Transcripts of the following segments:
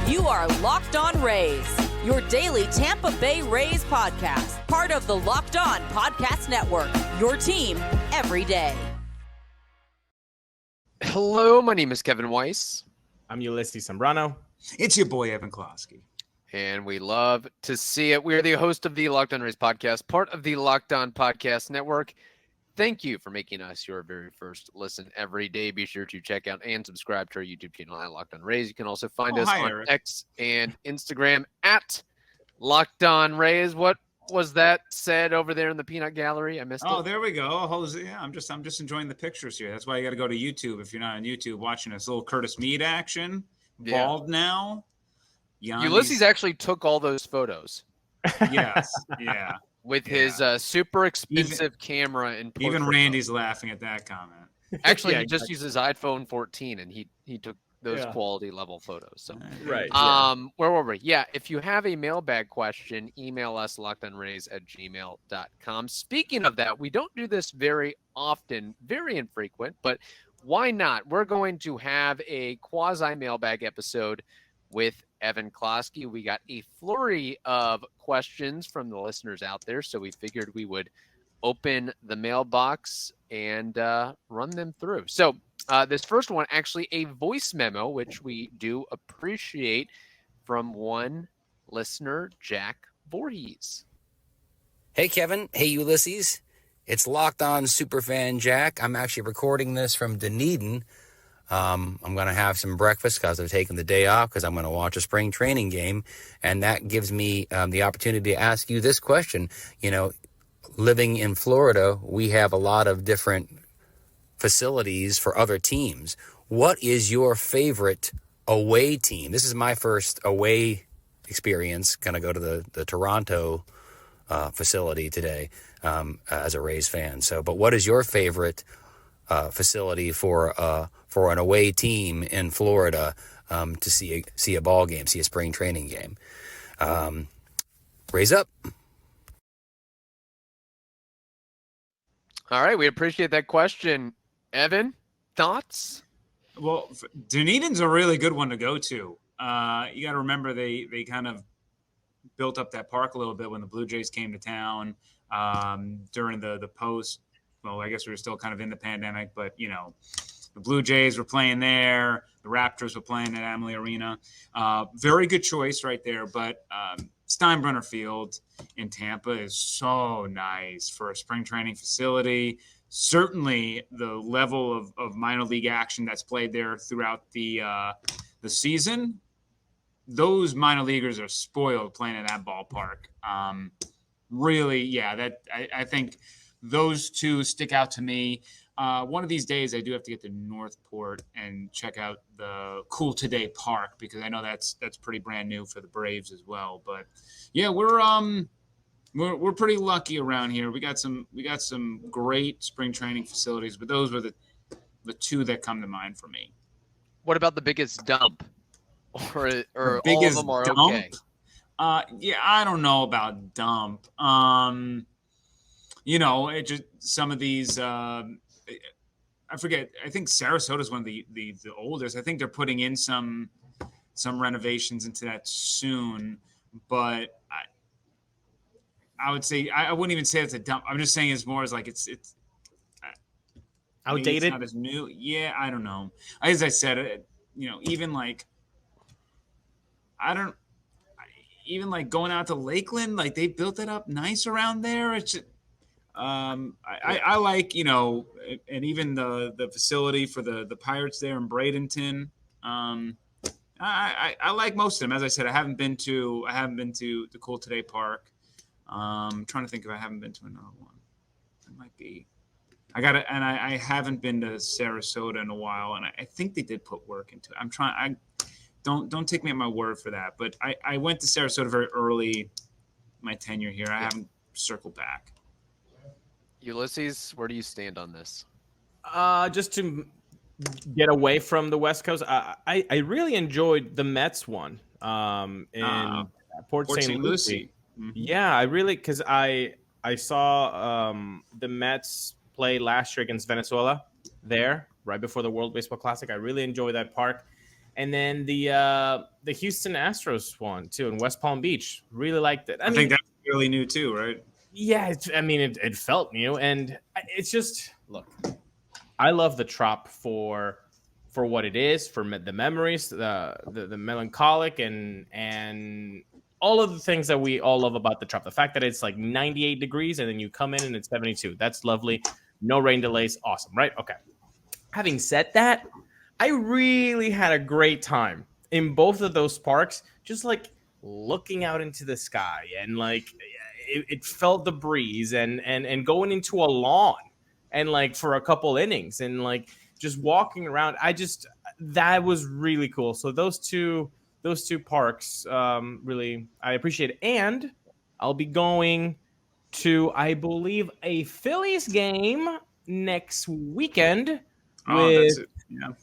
You are Locked On Rays, your daily Tampa Bay Rays podcast, part of the Locked On Podcast Network, your team every day. Hello, my name is Kevin Weiss. I'm Ulises Sambrano. It's your boy, Evan Closky. And we love to see it. We are the host of the Locked On Rays podcast, part of the Locked On Podcast Network. Thank you for making us your very first listen every day. Be sure to check out and subscribe to our YouTube channel at Locked On Rays. You can also find us on Eric. X and Instagram at Locked On Rays. What was that said over there in the peanut gallery? I missed it. Oh, there we go. Jose, I'm just enjoying the pictures here. That's why you got to go to YouTube if you're not on YouTube watching this little Curtis Mead action. Bald now. Ulises actually took all those photos. Yes, yeah. With his super expensive camera and even Randy's laughing at that comment. Actually, he just used his iPhone 14 and he took those quality level photos. So Right. Where were we? Yeah, if you have a mailbag question, email us lockedonrays@gmail.com. Speaking of that, we don't do this very often, very infrequent, but why not? We're going to have a quasi mailbag episode with Evan Closky. We got a flurry of questions from the listeners out there, so we figured we would open the mailbox and run them through. So this first one, actually a voice memo, which we do appreciate, from one listener, Jack Voorhees. Hey, Kevin. Hey, Ulises. It's Locked On Superfan Jack. I'm actually recording this from Dunedin. I'm going to have some breakfast because I've taken the day off because I'm going to watch a spring training game. And that gives me the opportunity to ask you this question. You know, living in Florida, we have a lot of different facilities for other teams. What is your favorite away team? This is my first away experience. Going to go to the Toronto facility today as a Rays fan. But what is your favorite facility for an away team in Florida to see a ball game, see a spring training game? Raise up. All right, we appreciate that question. Evan, thoughts? Well, Dunedin's a really good one to go to. You got to remember they kind of built up that park a little bit when the Blue Jays came to town during the post. Well, I guess we were still kind of in the pandemic, but, you know, the Blue Jays were playing there. The Raptors were playing at Amalie Arena. Very good choice right there. But Steinbrenner Field in Tampa is so nice for a spring training facility. Certainly the level of minor league action that's played there throughout the season, those minor leaguers are spoiled playing in that ballpark. Really, yeah, I think – those two stick out to me. One of these days, I do have to get to Northport and check out the Cool Today Park because I know that's pretty brand new for the Braves as well. But yeah, we're pretty lucky around here. We got some great spring training facilities, but those were the two that come to mind for me. What about the biggest dump? Or the all of them are dump? okay? Yeah, I don't know about dump. You know, it just some of these. I forget. I think Sarasota is one of the oldest. I think they're putting in some renovations into that soon. But I would say I wouldn't even say it's a dump. I'm just saying it's more as like it's outdated. It's not as new. Yeah, I don't know. As I said, you know, even like even like going out to Lakeland, like they built it up nice around there. It's just, I like, you know, and even the facility for the Pirates there in Bradenton. I like most of them. As I said, I haven't been to the Cool Today Park. I'm trying to think if I haven't been to another one. It might be. I haven't been to Sarasota in a while, and I think they did put work into it. Don't take me at my word for that, but I went to Sarasota very early my tenure here. I haven't circled back. Ulises, where do you stand on this? Just to get away from the West Coast, I really enjoyed the Mets one in Port St. Lucie. Mm-hmm. Yeah, I really, because I saw the Mets play last year against Venezuela there right before the World Baseball Classic. I really enjoyed that park. And then the Houston Astros one too in West Palm Beach. Really liked it. I think that's really new too, right? Yeah, it felt new, and it's just look. I love the Trop for what it is, for the memories, the melancholic, and all of the things that we all love about the Trop. The fact that it's like 98 degrees and then you come in and it's 72. That's lovely. No rain delays. Awesome, right? Okay. Having said that, I really had a great time in both of those parks, just like looking out into the sky and like it felt the breeze and going into a lawn and like for a couple innings and like just walking around. That was really cool. So those two parks, really, I appreciate it. And I'll be going to, I believe, a Phillies game next weekend with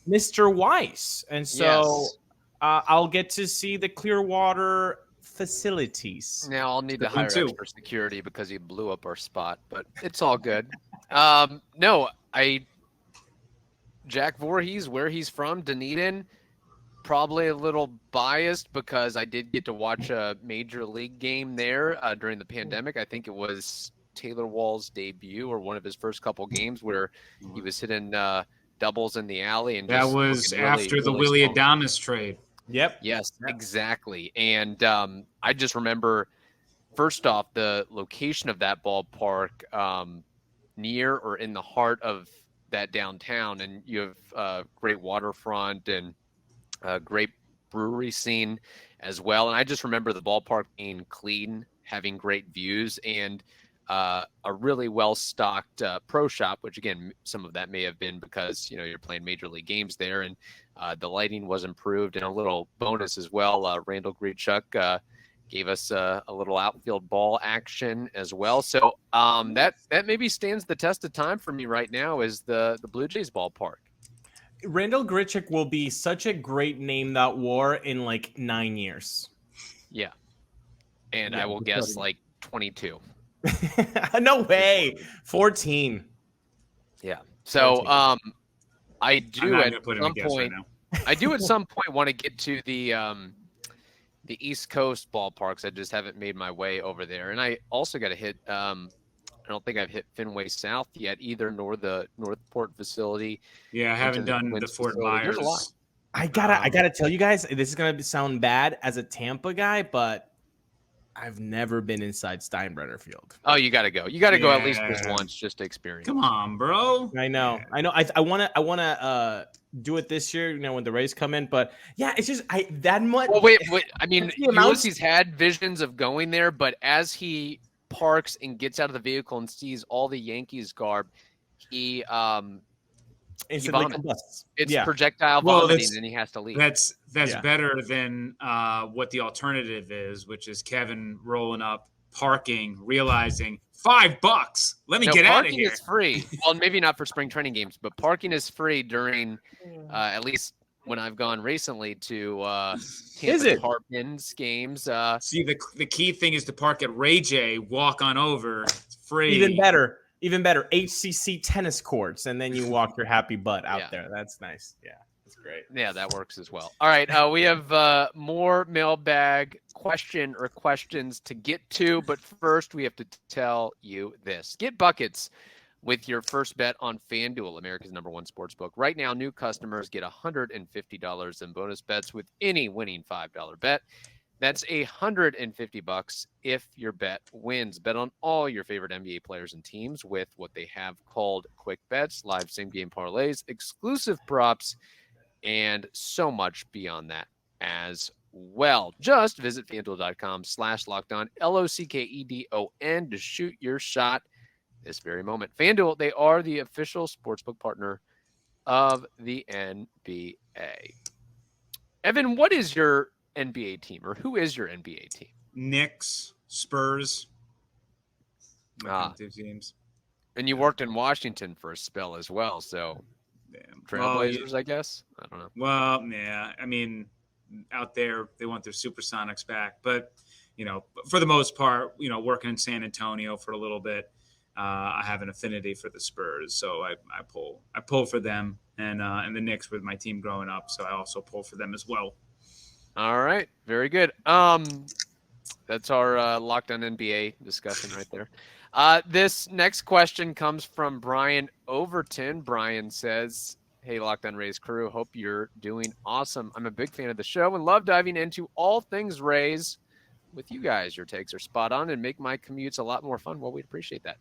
Mr. Weiss. And so I'll get to see the Clearwater facilities. Now I'll need to hire extra security because he blew up our spot, but it's all good. Jack Voorhees, where he's from, Dunedin, probably a little biased because I did get to watch a major league game there during the pandemic. I think it was Taylor Wall's debut or one of his first couple games where he was hitting doubles in the alley. And that was after the Willie Adames trade. Yep. Yes, exactly. And I just remember, first off, the location of that ballpark near or in the heart of that downtown, and you have a great waterfront and a great brewery scene as well. And I just remember the ballpark being clean, having great views, and a really well-stocked pro shop, which again, some of that may have been because, you're playing major league games there, and the lighting was improved. And a little bonus as well, Randall Grichuk gave us a little outfield ball action as well. So that maybe stands the test of time for me right now is the Blue Jays ballpark. Randall Grichuk will be such a great name that war in like 9 years. Yeah. And I will guess like 22. No way. 14. Yeah. So I do at some point want to get to the East Coast ballparks. I just haven't made my way over there. And I also got to hit I don't think I've hit Fenway South yet either, nor the Northport facility. Yeah, I haven't done the Fort Myers. There's a lot. I gotta tell you guys, this is gonna sound bad as a Tampa guy, but I've never been inside Steinbrenner Field. Oh, you gotta go. You gotta go at least just once just to experience. Come on, bro. I know. I wanna do it this year, when the Rays come in. But yeah, it's just that much. Well, wait. I mean, Ulises had visions of going there, but as he parks and gets out of the vehicle and sees all the Yankees garb, he instantly combusts. It's projectile vomiting, and he has to leave. That's better than what the alternative is, which is Kevin rolling up, parking, realizing $5. Let me get out of here. Parking is free. Well, maybe not for spring training games, but parking is free during at least when I've gone recently to Tampa Tarpons games. See, the key thing is to park at Ray J, walk on over. It's free. Even better, HCC tennis courts, and then you walk your happy butt out there. That's nice. Yeah, that's great. Yeah, that works as well. All right, we have more mailbag questions to get to, but first we have to tell you this. Get buckets with your first bet on FanDuel, America's #1 sportsbook. Right now, new customers get $150 in bonus bets with any winning $5 bet. That's $150 if your bet wins. Bet on all your favorite NBA players and teams with what they have called quick bets, live same-game parlays, exclusive props, and so much beyond that as well. Just visit FanDuel.com/lockedon, LOCKEDON, to shoot your shot this very moment. FanDuel, they are the official sportsbook partner of the NBA. Evan, what is your NBA team, or who is your NBA team? Knicks, Spurs. Teams. And you worked in Washington for a spell as well, so Trailblazers, I guess. I don't know. Well, yeah. I mean, out there they want their Supersonics back, but for the most part, working in San Antonio for a little bit, I have an affinity for the Spurs, so I pull for them. and the Knicks with my team growing up, so I also pull for them as well. All right, very good. That's our Locked On NBA discussion right there. This next question comes from Brian Overton. Brian says, "Hey, Locked On Rays crew, hope you're doing awesome. I'm a big fan of the show and love diving into all things Rays with you guys. Your takes are spot on and make my commutes a lot more fun." Well, we'd appreciate that.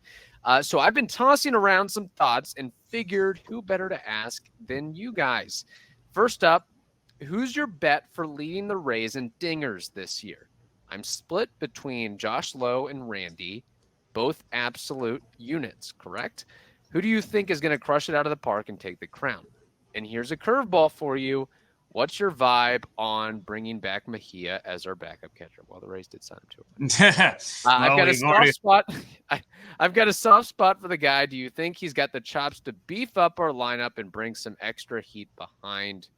So I've been tossing around some thoughts and figured who better to ask than you guys. First up, who's your bet for leading the Rays in dingers this year? I'm split between Josh Lowe and Randy, both absolute units, correct? Who do you think is going to crush it out of the park and take the crown? And here's a curveball for you. What's your vibe on bringing back Mejia as our backup catcher? Well, the Rays did sign him to it. I've got a soft spot. I've got a soft spot for the guy. Do you think he's got the chops to beef up our lineup and bring some extra heat behind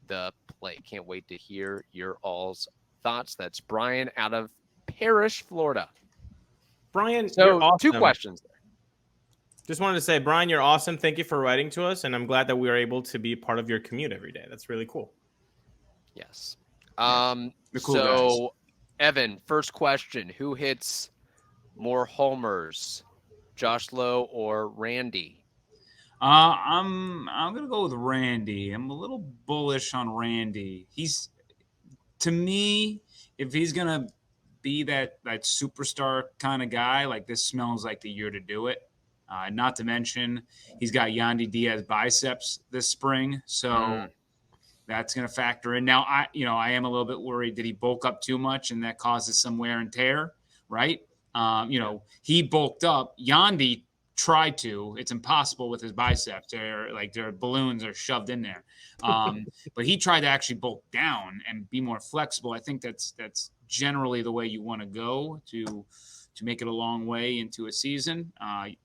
the plate? Can't wait to hear your all's thoughts. That's Brian out of Parrish, Florida. Brian, so you're awesome. 2 questions there. Just wanted to say, Brian, you're awesome. Thank you for writing to us, and I'm glad that we are able to be part of your commute every day. That's really cool. Yes. Cool so, guys. Evan, first question: who hits more homers, Josh Lowe or Randy? I'm gonna go with Randy. I'm a little bullish on Randy. To me, if he's gonna be that superstar kind of guy, like this smells like the year to do it. Not to mention, he's got Yandy Diaz biceps this spring, so that's going to factor in. Now, I am a little bit worried. Did he bulk up too much, and that causes some wear and tear, right? He bulked up. Yandy tried to. It's impossible with his biceps. Their balloons are shoved in there. But he tried to actually bulk down and be more flexible. I think that's generally the way you want to go to make it a long way into a season.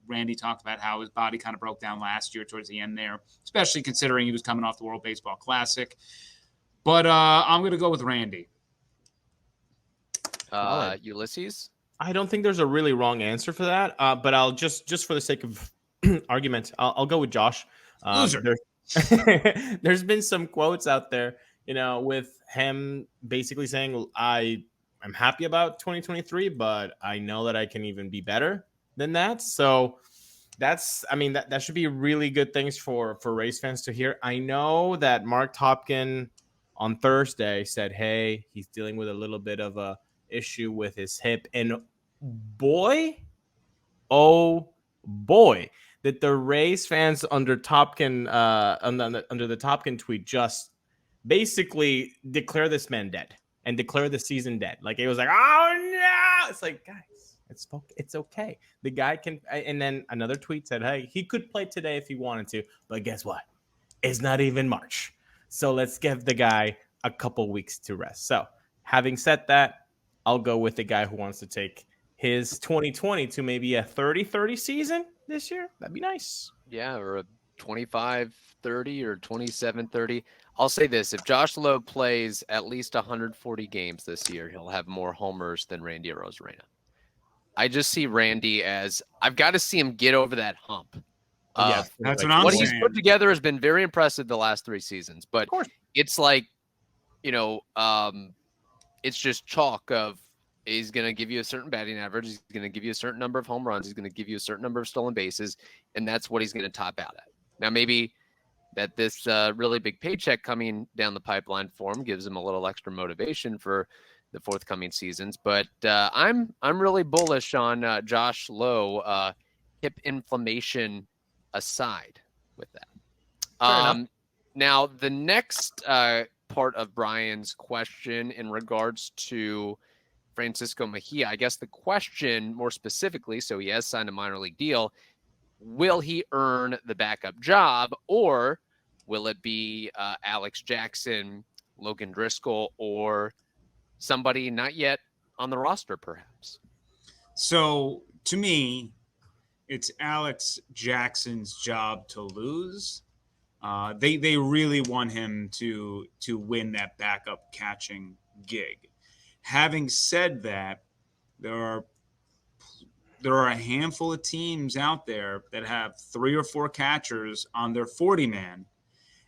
Randy talked about how his body kind of broke down last year towards the end there, especially considering he was coming off the World Baseball Classic. But I'm going to go with Randy. Ulises? I don't think there's a really wrong answer for that, but I'll just for the sake of argument, I'll go with Josh. Loser. There's been some quotes out there, with him basically saying, I'm happy about 2023, but I know that I can even be better than that. So that should be really good things for Rays fans to hear. I know that Mark Topkin on Thursday said, hey, he's dealing with a little bit of a issue with his hip. And boy, that the Rays fans under Topkin, under the Topkin tweet, just basically declare this man dead. And declare the season dead. Like, it was like, oh no! It's like, guys, it's okay. The guy can. And then another tweet said, hey, he could play today if he wanted to, but guess what? It's not even March, so let's give the guy a couple weeks to rest. So, having said that, I'll go with the guy who wants to take his 2020 to maybe a 30-30 season this year. That'd be nice. Yeah, or a 25-30 or 27-30. I'll say this: if Josh Lowe plays at least 140 games this year, he'll have more homers than Randy Arozarena. I just see Randy as, I've got to see him get over that hump. Yes, that's what I'm What saying. he's put together has been very impressive the last 3 seasons, but it's like, it's just chalk of, he's going to give you a certain batting average. He's going to give you a certain number of home runs. He's going to give you a certain number of stolen bases, and that's what he's going to top out at. Now, maybe that this really big paycheck coming down the pipeline for him gives him a little extra motivation for the forthcoming seasons. But I'm really bullish on Josh Lowe, hip inflammation aside with that. Now, the next part of Brian's question in regards to Francisco Mejia, I guess the question more specifically, so he has signed a minor league deal, will he earn the backup job, or will it be Alex Jackson, Logan Driscoll, or somebody not yet on the roster, perhaps? So, to me, it's Alex Jackson's job to lose. They really want him to win that backup catching gig. Having said that, there are a handful of teams out there that have 3 or 4 catchers on their 40-man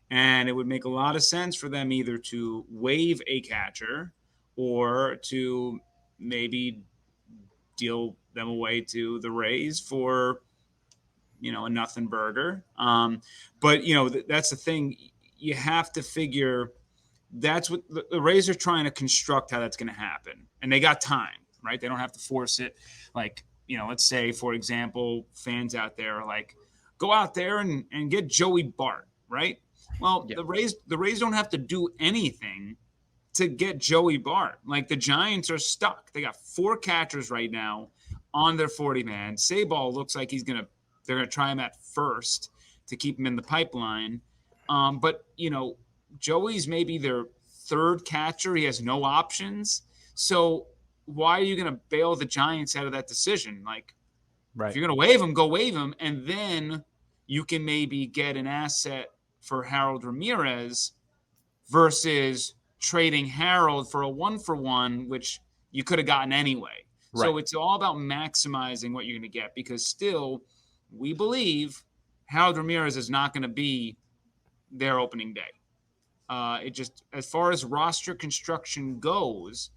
And it would make a lot of sense for them either to waive a catcher or to maybe deal them away to the Rays for, a nothing burger. But, that's the thing. You have to figure that's what the Rays are trying to construct how that's going to happen. And they got time, right? They don't have to force it. Like, let's say, for example, fans out there are like, go out there and get Joey Bart, right? Well, the Rays don't have to do anything to get Joey Bart. Like, the Giants are stuck. They got 4 catchers right now on their 40-man. Sabal looks like they're going to try him at first to keep him in the pipeline. But, Joey's maybe their 3rd catcher. He has no options. So why are you going to bail the Giants out of that decision? Like, if you're going to waive him, go waive him. And then you can maybe get an asset for Harold Ramirez versus trading Harold for a 1-for-1, which you could have gotten anyway. Right. So it's all about maximizing what you're going to get, because still we believe Harold Ramirez is not going to be their opening day. It just, as far as roster construction goes,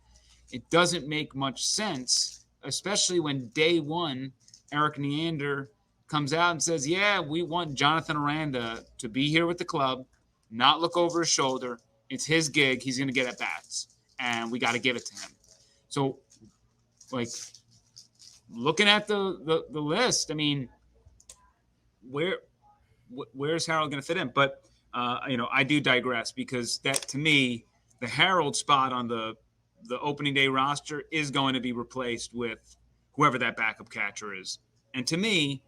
it doesn't make much sense, especially when day one, Eric Neander comes out and says, yeah, we want Jonathan Aranda to be here with the club, not look over his shoulder. It's his gig. He's going to get at bats, and we got to give it to him. So, like, looking at the list, I mean, where's Harold going to fit in? But, I do digress, because that, to me, the Harold spot on the opening day roster is going to be replaced with whoever that backup catcher is. And to me,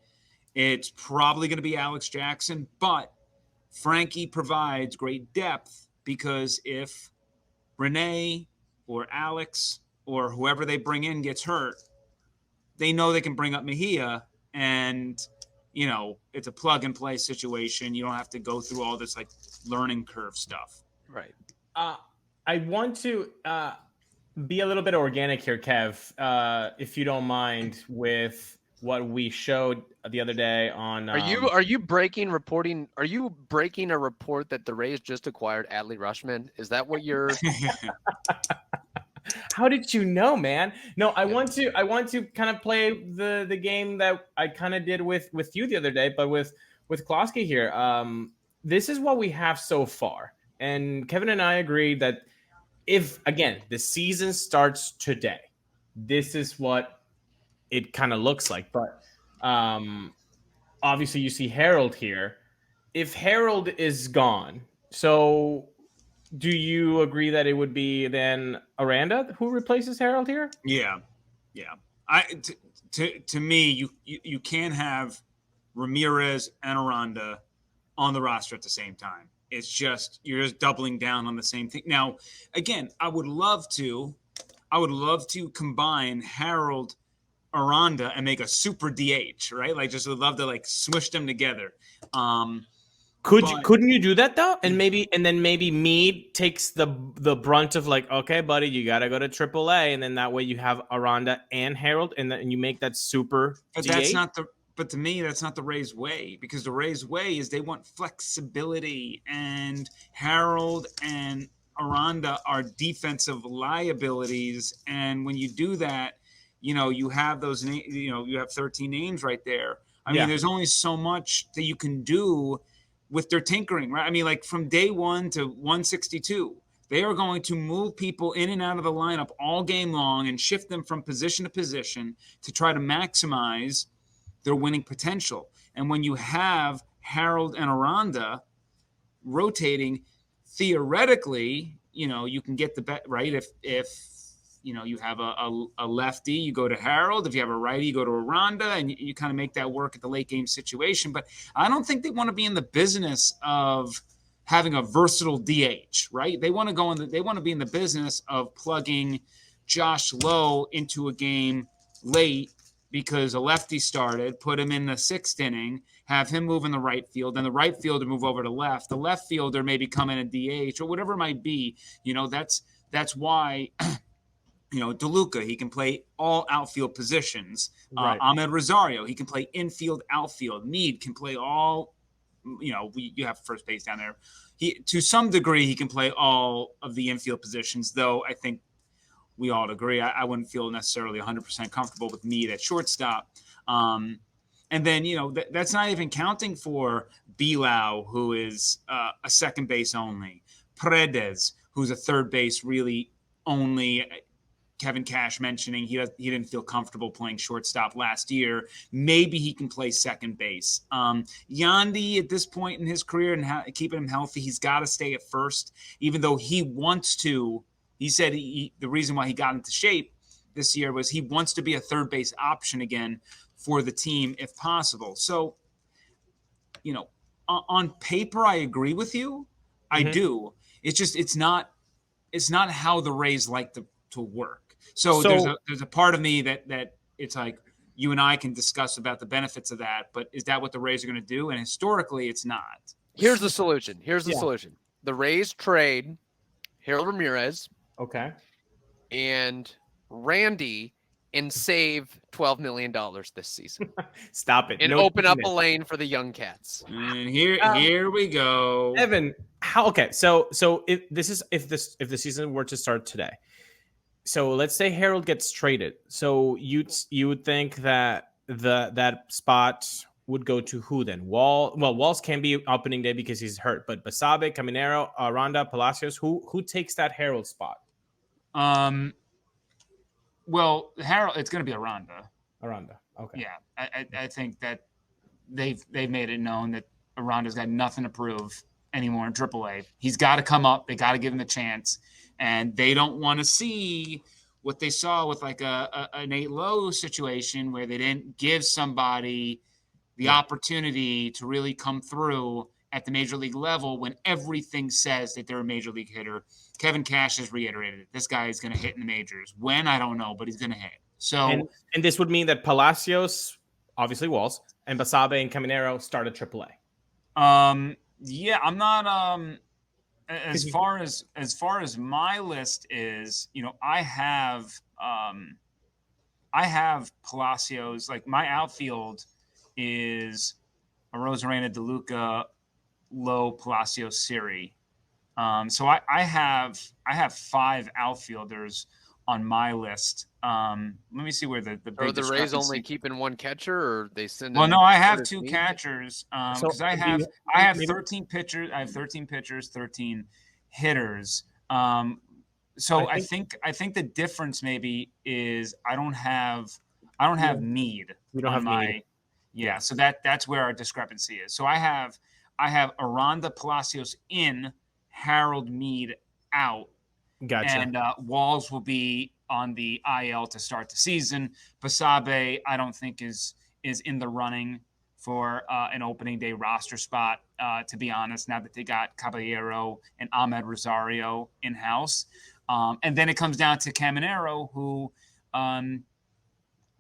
it's probably going to be Alex Jackson, but Frankie provides great depth, because if Renee or Alex or whoever they bring in gets hurt, they know they can bring up Mejia, and, it's a plug and play situation. You don't have to go through all this like learning curve stuff. Right. I want to be a little bit organic here, Kev, if you don't mind, with what we showed the other day on. Are you breaking a report that the Rays just acquired Adley Rutschman? Is that what you're? How did you know, man? No, I want to kind of play the game that I kind of did with you the other day, but with Closky here. This is what we have so far, and Kevin and I agree that if, again, the season starts today, this is what it kind of looks like. But obviously you see Harold here. If Harold is gone, so do you agree that it would be then Aranda who replaces Harold here? Yeah. To me, you can't have Ramirez and Aranda on the roster at the same time. It's just, you're just doubling down on the same thing. Now, again, I would love to combine Harold, Aranda, and make a super DH, right? Like, just would love to like smush them together. Couldn't you do that though? And then maybe Meade takes the brunt of like, okay, buddy, you gotta go to AAA, and then that way you have Aranda and Harold, and then you make that super. But DH? But to me, that's not the Rays' way, because the Rays' way is they want flexibility, and Harold and Aranda are defensive liabilities, and when you do that, you have those you have 13 names right there. I mean, there's only so much that you can do with their tinkering, right? I mean, like from day 1 to 162, they are going to move people in and out of the lineup all game long and shift them from position to position to try to maximize their winning potential. And when you have Harold and Aranda rotating, theoretically, you can get the bet, right? If you have a lefty, you go to Harold. If you have a righty, you go to Aranda, and you kind of make that work at the late game situation. But I don't think they want to be in the business of having a versatile DH, right? They want to be in the business of plugging Josh Lowe into a game late because a lefty started, put him in the 6th inning, have him move in the right field, and the right fielder move over to left. The left fielder maybe come in a DH or whatever it might be. That's why. DeLuca, he can play all outfield positions. Right. Ahmed Rosario, he can play infield, outfield. Meade can play all you have first base down there. To some degree, he can play all of the infield positions, though I think we all agree. I wouldn't feel necessarily 100% comfortable with Meade at shortstop. And then, that's not even counting for Bilao, who is a second base only. Paredes, who's a third base really only. Kevin Cash mentioning he didn't feel comfortable playing shortstop last year. Maybe he can play second base. Yandy, at this point in his career and keeping him healthy, he's got to stay at first, even though he wants to. He said the reason why he got into shape this year was he wants to be a third base option again for the team if possible. So, on paper, I agree with you. I do. It's just it's not how the Rays like to work. So there's a part of me that it's like you and I can discuss about the benefits of that, but is that what the Rays are going to do? And historically, it's not. Here's the solution. Solution. The Rays trade Harold Ramirez, okay, and Randy, and save $12 million this season. Stop it. And open up a lane for the young cats. And here we go. Evan, how? Okay, so if the season were to start today, so let's say Harold gets traded. So you would think that that spot would go to who then? Walls can be opening day because he's hurt, but Basabe, Caminero, Aranda, Palacios, who takes that Harold spot? Well, Harold, it's going to be Aranda. Okay. Yeah, I think that they've made it known that Aranda's got nothing to prove anymore in AAA. He's got to come up. They got to give him a chance, and they don't want to see what they saw with like a Nate Lowe situation where they didn't give somebody the opportunity to really come through at the major league level when everything says that they're a major league hitter. Kevin Cash has reiterated it. This guy is going to hit in the majors. When, I don't know, but he's going to hit. So, and this would mean that Palacios, obviously Walls, and Basabe and Caminero start at AAA. Yeah, I'm not as far as my list is, I have Palacios. Like my outfield is Arozarena, DeLuca, Lowe, Palacios, Siri. So I have 5 outfielders on my list. Let me see where the big Are the Rays only keeping one catcher, or they send? Well, no, I have 2 catchers because I have 13 pitchers. I have 13 pitchers, 13 hitters. So I think the difference maybe is I don't have Meade. You don't have Meade. Yeah, so that's where our discrepancy is. So I have Aranda, Palacios in, Harold, Meade out. Gotcha. And Walls will be on the IL to start the season. Basabe, I don't think is in the running for an opening day roster spot, to be honest, now that they got Caballero and Ahmed Rosario in-house. And then it comes down to Caminero, who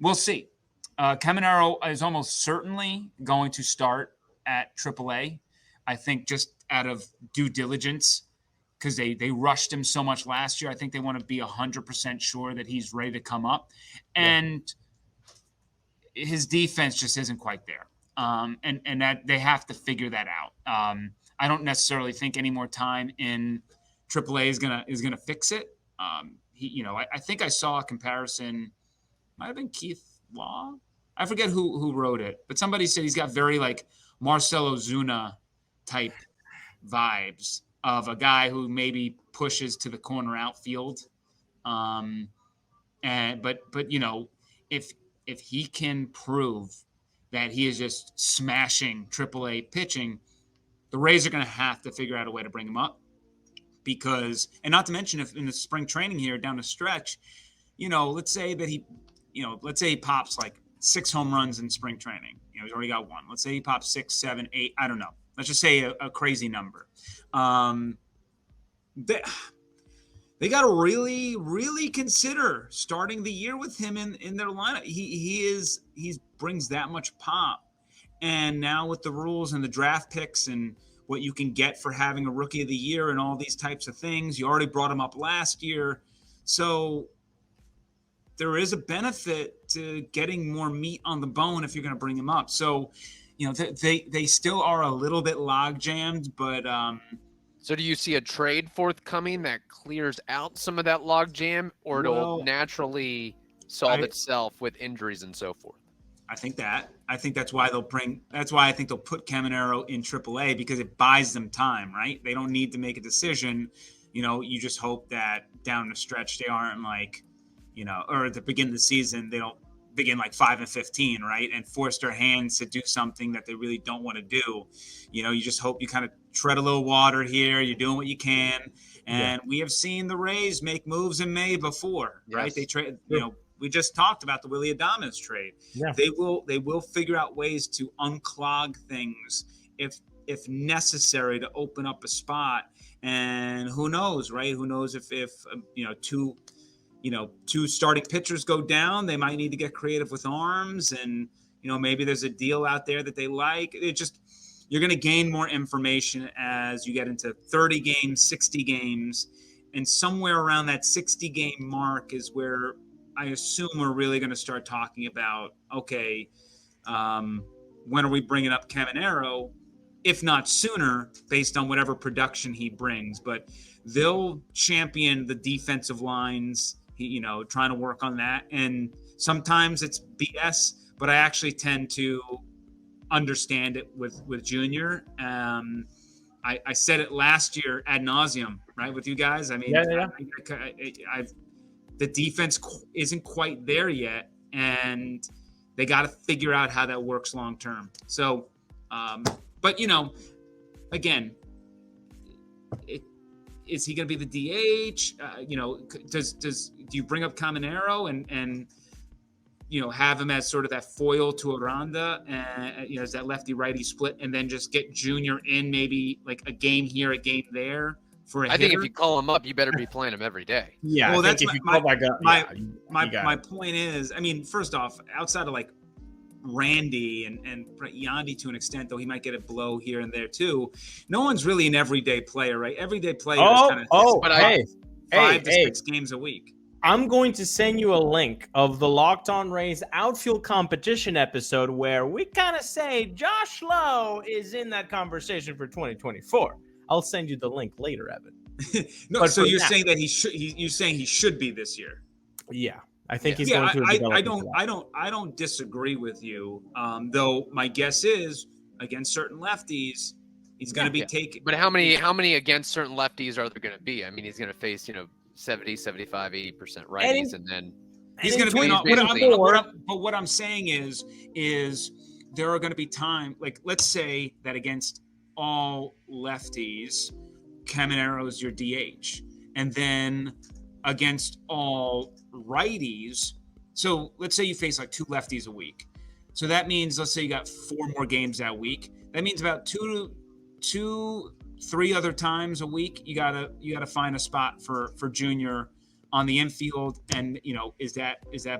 we'll see. Caminero is almost certainly going to start at AAA. I think just out of due diligence, because they rushed him so much last year. I think they want to be 100% sure that he's ready to come up. And his defense just isn't quite there. And that they have to figure that out. I don't necessarily think any more time in AAA is gonna fix it. I think I saw a comparison. Might have been Keith Law. I forget who wrote it, but somebody said he's got very like Marcelo Zuna type vibes of a guy who maybe pushes to the corner outfield. But if he can prove that he is just smashing AAA pitching, the Rays are going to have to figure out a way to bring him up. Because, and not to mention, if in the spring training here down the stretch, let's say he pops like 6 home runs in spring training. He's already got 1. Let's say he pops 6, 7, 8. I don't know. Let's just say a crazy number. They got to really, really consider starting the year with him in their lineup. He brings that much pop. And now with the rules and the draft picks and what you can get for having a rookie of the year and all these types of things, you already brought him up last year. So there is a benefit to getting more meat on the bone if you're going to bring him up. So, they still are a little bit log jammed, but So do you see a trade forthcoming that clears out some of that log jam, or it'll naturally solve itself with injuries and so forth? I think that's why I think they'll put Caminero in AAA, because it buys them time, right? They don't need to make a decision. You just hope that down the stretch they aren't like, or at the beginning of the season, they don't begin like 5-15, right? And force their hands to do something that they really don't want to do. You just hope you kind of tread a little water here. You're doing what you can. And we have seen the Rays make moves in May before, right? They trade, we just talked about the Willy Adames trade. Yeah. They will figure out ways to unclog things if necessary to open up a spot. And who knows, right? Who knows if two starting pitchers go down, they might need to get creative with arms, and maybe there's a deal out there that they like. You're going to gain more information as you get into 30 games, 60 games, and somewhere around that 60 game mark is where I assume we're really going to start talking about, okay, when are we bringing up Caminero? If not sooner, based on whatever production he brings. But they'll champion the defensive lines, trying to work on that. And sometimes it's BS, but I actually tend to understand it with Junior. I said it last year ad nauseum, right, with you guys. I mean, the defense isn't quite there yet, and they got to figure out how that works long term. So, but again, is he going to be the DH? Do you bring up Caminero and have him as sort of that foil to Aranda, and as that lefty righty split, and then just get Junior in maybe like a game here, a game there for a hitter? I think if you call him up, you better be playing him every day. Yeah. Well, that's my point is, I mean, first off, outside of like Randy and Yandy to an extent, though he might get a blow here and there too, no one's really an everyday player, right? Everyday player is kind of 5 to 6 games a week. I'm going to send you a link of the Locked On Rays outfield competition episode where we kind of say Josh Lowe is in that conversation for 2024. I'll send you the link later, Evan. No, so you're saying that you're saying he should be this year? Yeah, I think he's going to. I don't disagree with you. Though my guess is against certain lefties, he's going to be taking. But how many against certain lefties are there going to be? I mean, he's going to face 70, 75, 80% righties, and then he's going to be. But what I'm saying is there are going to be time. Like, let's say that against all lefties, Caminero is your DH, and then against all righties. So let's say you face like 2 lefties a week. So that means, let's say you got 4 more games that week. That means about 3 other times a week you gotta find a spot for Junior on the infield. And is that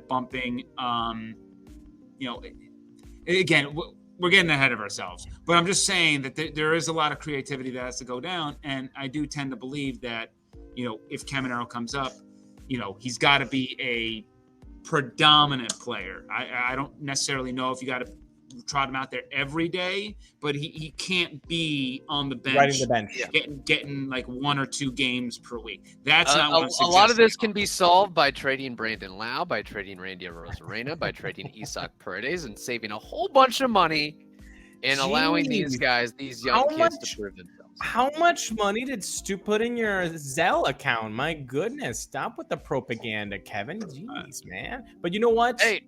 bumping? Again, we're getting ahead of ourselves, but I'm just saying that there is a lot of creativity that has to go down, and I do tend to believe that if Caminero comes up, he's got to be a predominant player. I don't necessarily know if you got to trot him out there every day, but he can't be on the bench, riding the bench, getting like 1 or 2 games per week. That's not what I'm suggesting. A lot of this can be solved by trading Brandon Lowe, by trading Randy Arozarena, by trading Isaac Paredes, and saving a whole bunch of money and allowing these young kids to prove themselves. How much money did Stu put in your Zelle account? My goodness, stop with the propaganda, Kevin. Jeez, man. But you know what? Hey,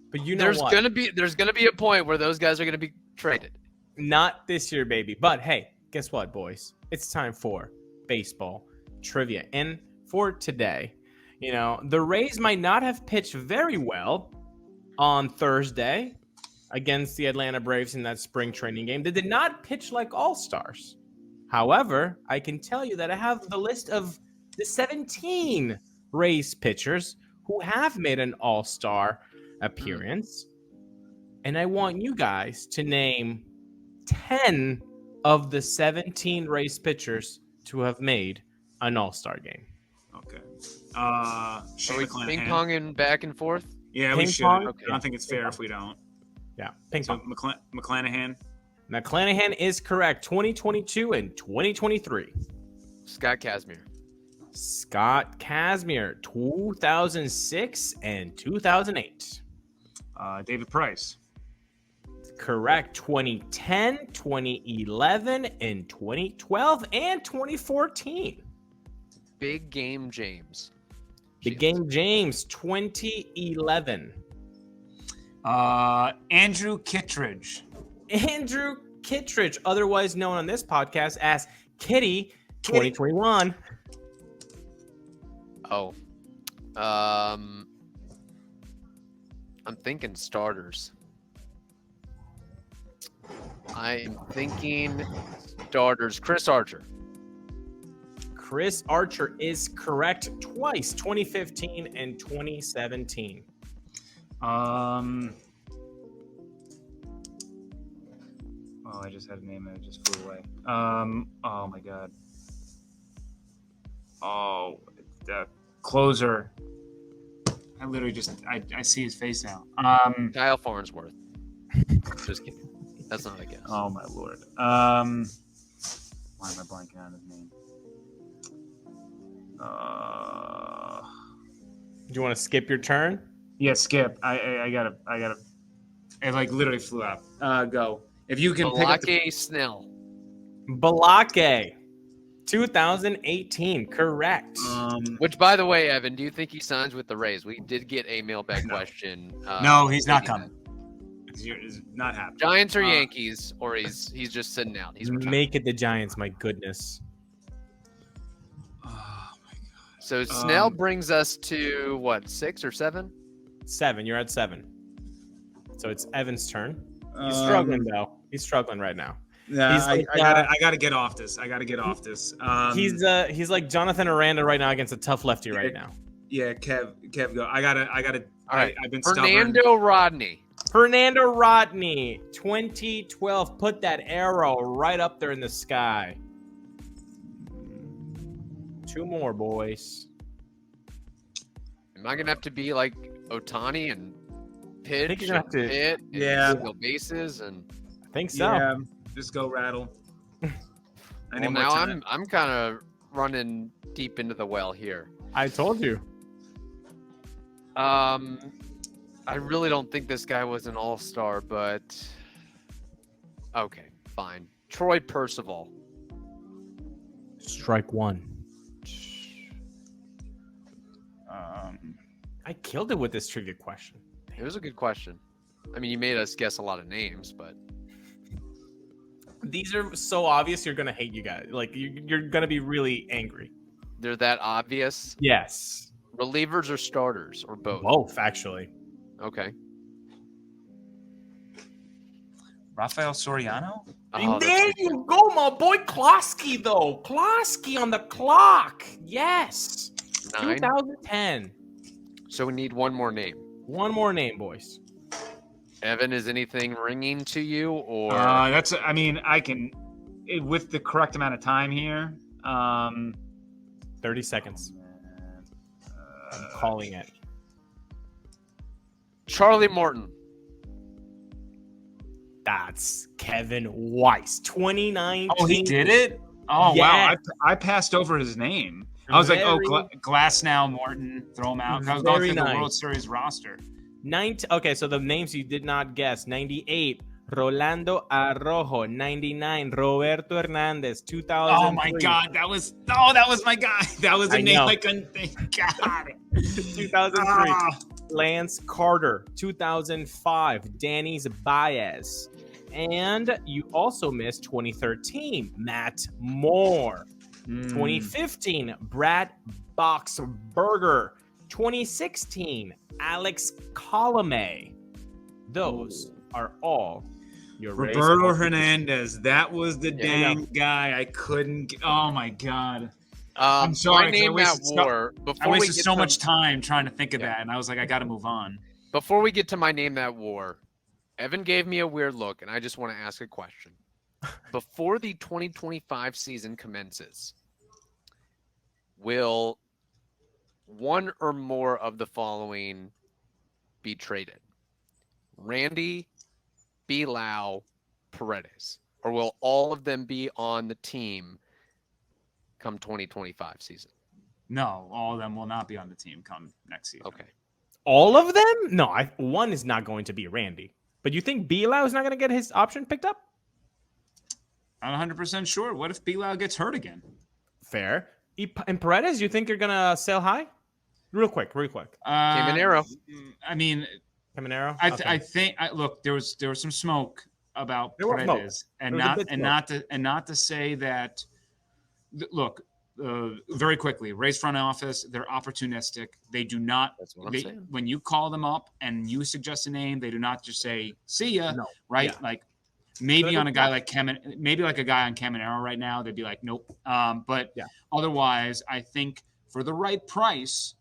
but there's gonna be a point where those guys are gonna be traded. Not this year, baby. But hey, guess what, boys? It's time for baseball trivia. And for today, the Rays might not have pitched very well on Thursday against the Atlanta Braves in that spring training game. They did not pitch like all-stars. However, I can tell you that I have the list of the 17 Rays pitchers who have made an all-star appearance, and I want you guys to name 10 of the 17 Rays pitchers to have made an all-star game. Okay. Are we ping-ponging back and forth? Yeah, we should. Okay. I don't think it's fair if we don't. Yeah, ping So pong. McClanahan. McClanahan is correct. 2022 and 2023. Scott Kazmir. Scott Kazmir, 2006 and 2008. David Price. Correct. 2010, 2011, and 2012, and 2014. Big Game James. Big Game James, 2011. Andrew Kittredge. Andrew Kittredge, otherwise known on this podcast as Kitty, 2021. Oh. I'm thinking starters. I'm thinking starters. Chris Archer. Chris Archer is correct twice, 2015 and 2017. Oh, I just had a name and it just flew away. Oh my God. Oh, the closer. I literally I see his face now. Kyle Farnsworth. Just kidding. That's not a guess. Oh my Lord. Why am I blanking on his name? Do you want to skip your turn? Yeah, skip. I gotta. It like literally flew out. Go. If you can pick up Balake Snell. Balake, 2018, correct. Which, by the way, Evan, do you think he signs with the Rays? We did get a mailbag question. No, he's not coming. He's not happening. Giants or Yankees, or he's just sitting out. He's retired. Make it the Giants, my goodness. Oh my God. So Snell brings us to what, 6 or 7? 7. You're at 7. So it's Evan's turn. He's struggling though. He's struggling right now. Yeah, I gotta get off this. He's like Jonathan Aranda right now against a tough lefty right now. Yeah, Kev, go. I gotta. All right. I've been Fernando stubborn. Rodney. Fernando Rodney, 2012. Put that arrow right up there in the sky. 2 more, boys. Am I gonna have to be like Ohtani and pitch? I think you're gonna have to. Hit and steal bases and. I think so. Yeah, just go rattle. Well, now I'm kind of running deep into the well here. I told you. I really don't think this guy was an all-star, but okay, fine. Troy Percival. Strike 1. I killed it with this trivia question. It was a good question. I mean, you made us guess a lot of names, but these are so obvious. You're gonna hate you guys. Like you're gonna be really angry. they're that obvious. Yes. Relievers or starters or both? Both, actually. Okay. Rafael Soriano? Oh, There you go, my boy. Closky, though. Closky on the clock. Yes. 9. 2010. So we need one more name. One more name, boys. Evan, is anything ringing to you, or I can, with the correct amount of time here. 30 seconds. I'm calling it. Charlie Morton? That's Kevin Weiss. 2019. Oh, he did it? Oh, Yes. wow. I passed over his name. I was like, Glass now, Morton, throw him out. I was going through the World Series roster. Okay, so the names you did not guess. 98, Rolando Arrojo. 99, Roberto Hernandez. 2000. Oh my God, that was my guy. That was a name I couldn't think. God. 2003, Lance Carter. 2005, Danny Baez. And you also missed 2013, Matt Moore. 2015, Brad Boxberger. 2016, Alex Colomé. Those are all your Roberto Hernandez. That was the dang guy I couldn't get. Oh my God. I'm sorry. My name that war. I wasted so much time trying to think of that, and I was like, I got to move on. Before we get to my name that war, Evan gave me a weird look, and I just want to ask a question. Before the 2025 season commences, will one or more of the following be traded? Randy Lowe, Paredes? Or will all of them be on the team come 2025 season? No, all of them will not be on the team come next season. Okay. All of them? No, one is not going to be Randy. But you think Bilal is not going to get his option picked up? I'm 100% sure. What if Bilal gets hurt again? Fair. And Paredes, you think you're going to sell high? Real quick. Caminero. I mean, Caminero? I think look, there was some smoke about Paredes, and not to say that. Look, very quickly, Rays front office, they're opportunistic. They do not. That's what I'm saying. When you call them up and you suggest a name, they do not just say "see ya," right? Yeah. Like maybe on a guy like maybe like a guy on Caminero right now, they'd be like, nope. But otherwise, I think for the right price,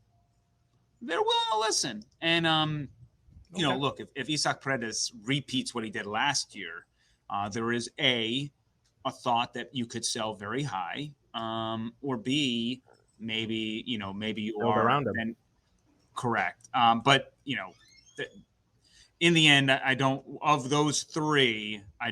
they're willing to listen. And you know, look, if Isaac Paredes repeats what he did last year, there is a thought that you could sell very high, or B, maybe you are around him. Correct. But in the end, I don't. Of those three, I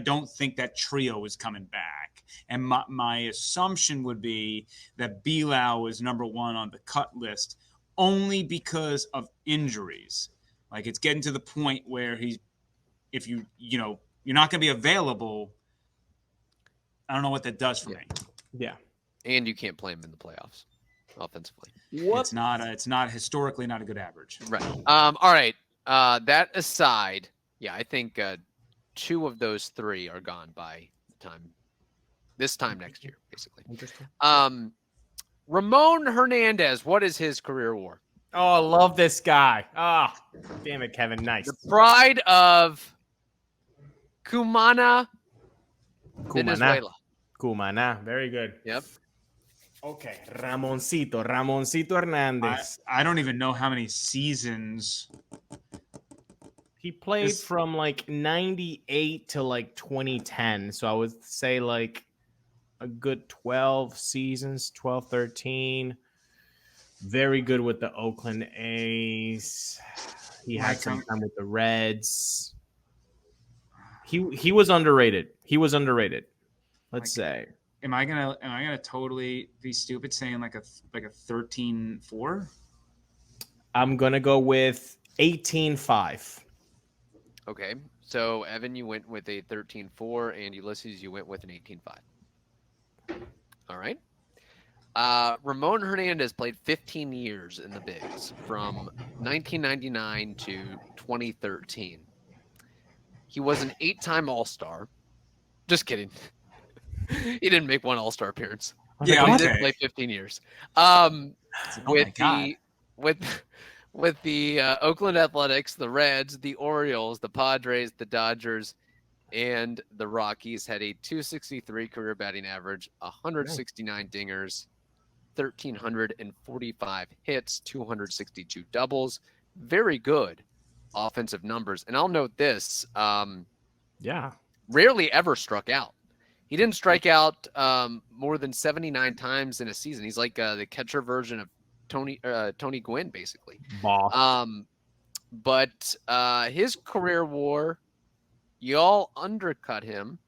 don't think that trio is coming back. And my assumption would be that Bilal is number one on the cut list only because of injuries. Like it's getting to the point where if you're not going to be available. I don't know what that does for me. Yeah. And you can't play him in the playoffs offensively. It's not historically not a good average. Right. All right. That aside, I think two of those three are gone by this time next year, basically. Interesting. Ramon Hernandez, what is his career WAR? Oh, I love this guy. Damn it, Kevin. Nice. The pride of Venezuela. Cumana. Very good. Yep. Okay. Ramoncito Hernandez. I don't even know how many seasons. He played from like 98 to like 2010. So I would say like a good 12 seasons, 12, 13. Very good with the Oakland A's. He had some time with the Reds. He was underrated. Let's say. Am I gonna totally be stupid saying like a 13-4? I'm gonna go with 18-5. Okay, so Evan, you went with a 13-4, and Ulises, you went with an 18-5. All right. Ramon Hernandez played 15 years in the bigs from 1999 to 2013. He was an 8-time All-Star. Just kidding. He didn't make one All-Star appearance. Yeah, he did play 15 years. With the Oakland Athletics, the Reds, the Orioles, the Padres, the Dodgers, and the Rockies, had a .263 career batting average, 169 dingers, 1,345 hits, 262 doubles. Very good offensive numbers. And I'll note this. Rarely ever struck out. He didn't strike out more than 79 times in a season. He's like the catcher version of Tony Gwynn, basically. But his career WAR, y'all undercut him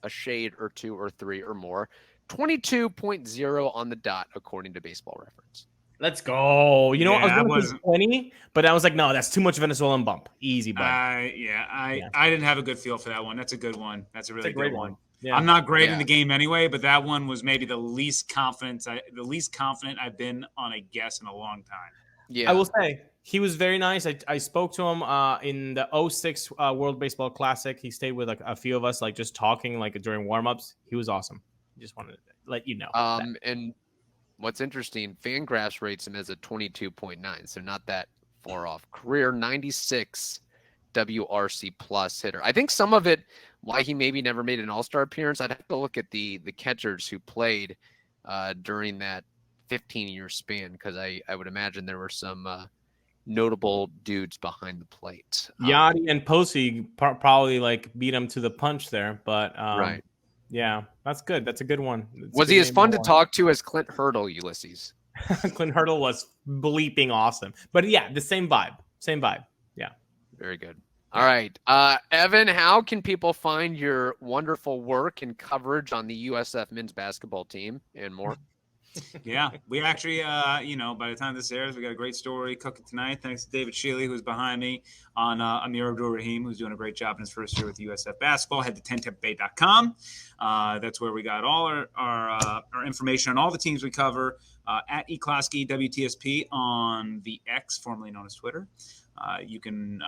a shade or two or three or more. 22.0 on the dot, according to Baseball Reference. Let's go. You know what? I was going to 20, but I was like, no, that's too much Venezuelan bump. Easy bump. I didn't have a good feel for that one. That's a good one. That's a really good one. Yeah. I'm not great in the game anyway, but that one was maybe the least confident I've been on a guess in a long time. Yeah, I will say he was very nice. I spoke to him in the 06 World Baseball Classic. He stayed with like a few of us, like just talking like during warmups. He was awesome. Just wanted to let you know. And what's interesting, FanGraphs rates him as a 22.9, so not that far off. Career 96 WRC plus hitter. I think some of it, why he maybe never made an All-Star appearance, I'd have to look at the catchers who played during that 15-year span, because I would imagine there were some notable dudes behind the plate. Yachty and Posey probably like beat him to the punch there, but right. Yeah, that's good. That's a good one. Was he as fun to talk to as Clint Hurdle, Ulises? Clint Hurdle was bleeping awesome. But yeah, the same vibe. Yeah. Very good. All right. Evan, how can people find your wonderful work and coverage on the USF men's basketball team and more? Yeah, we actually, by the time this airs, we got a great story cooking tonight. Thanks to David Shealy, who's behind me, on Amir Abdul-Rahim, who's doing a great job in his first year with USF basketball. Head to 10tampabay.com. That's where we got all our information on all the teams we cover. At Closky, WTSP on the X, formerly known as Twitter. You can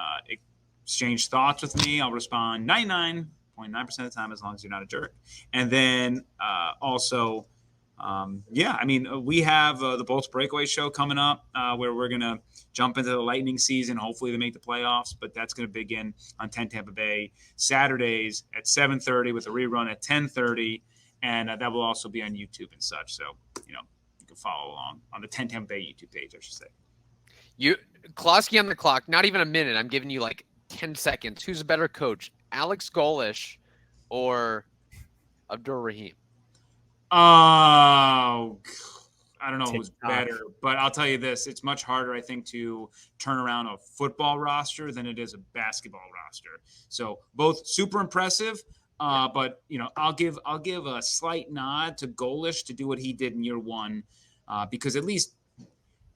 exchange thoughts with me. I'll respond 99.9% of the time as long as you're not a jerk. And then also... we have the Bolts Breakaway show coming up where we're going to jump into the Lightning season. Hopefully they make the playoffs, but that's going to begin on 10 Tampa Bay Saturdays at 7:30 with a rerun at 10:30. And that will also be on YouTube and such. So, you can follow along on the 10 Tampa Bay YouTube page, I should say. Closky on the clock, not even a minute. I'm giving you like 10 seconds. Who's a better coach, Alex Golesh or Abdul-Rahim? Oh, I don't know who's better, but I'll tell you this. It's much harder, I think, to turn around a football roster than it is a basketball roster. So both super impressive, but, I'll give a slight nod to Golesh to do what he did in year one because at least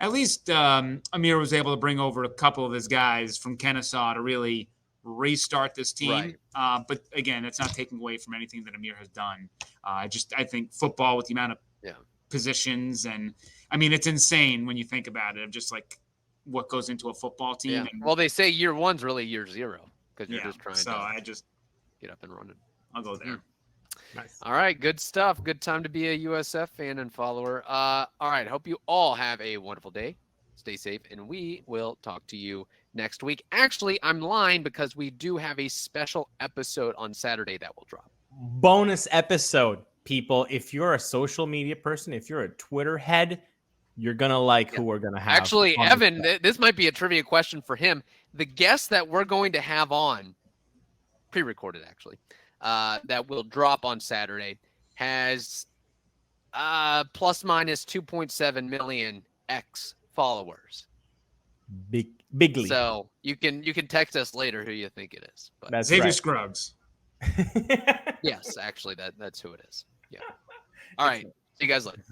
Amir was able to bring over a couple of his guys from Kennesaw to really restart this team. Right. But again, that's not taking away from anything that Amir has done. I think football with the amount of positions and it's insane when you think about it of just like what goes into a football team. Yeah. Well, they say year one's really year zero because you're just trying to get up and running. I'll go there. Nice. All right. Good stuff. Good time to be a USF fan and follower. All right. Hope you all have a wonderful day. Stay safe, and we will talk to you next week. Actually, I'm lying because we do have a special episode on Saturday that will drop. Bonus episode, people. If you're a social media person, if you're a Twitter head, you're going to like who we're going to have. Actually, Evan, this might be a trivia question for him. The guest that we're going to have on, pre-recorded actually, that will drop on Saturday, has plus minus 2.7 million X followers. Bigly. So you can text us later who you think it is. But that's Xavier right. Scruggs. Yes, actually that's who it is. Yeah. All right. See you guys later.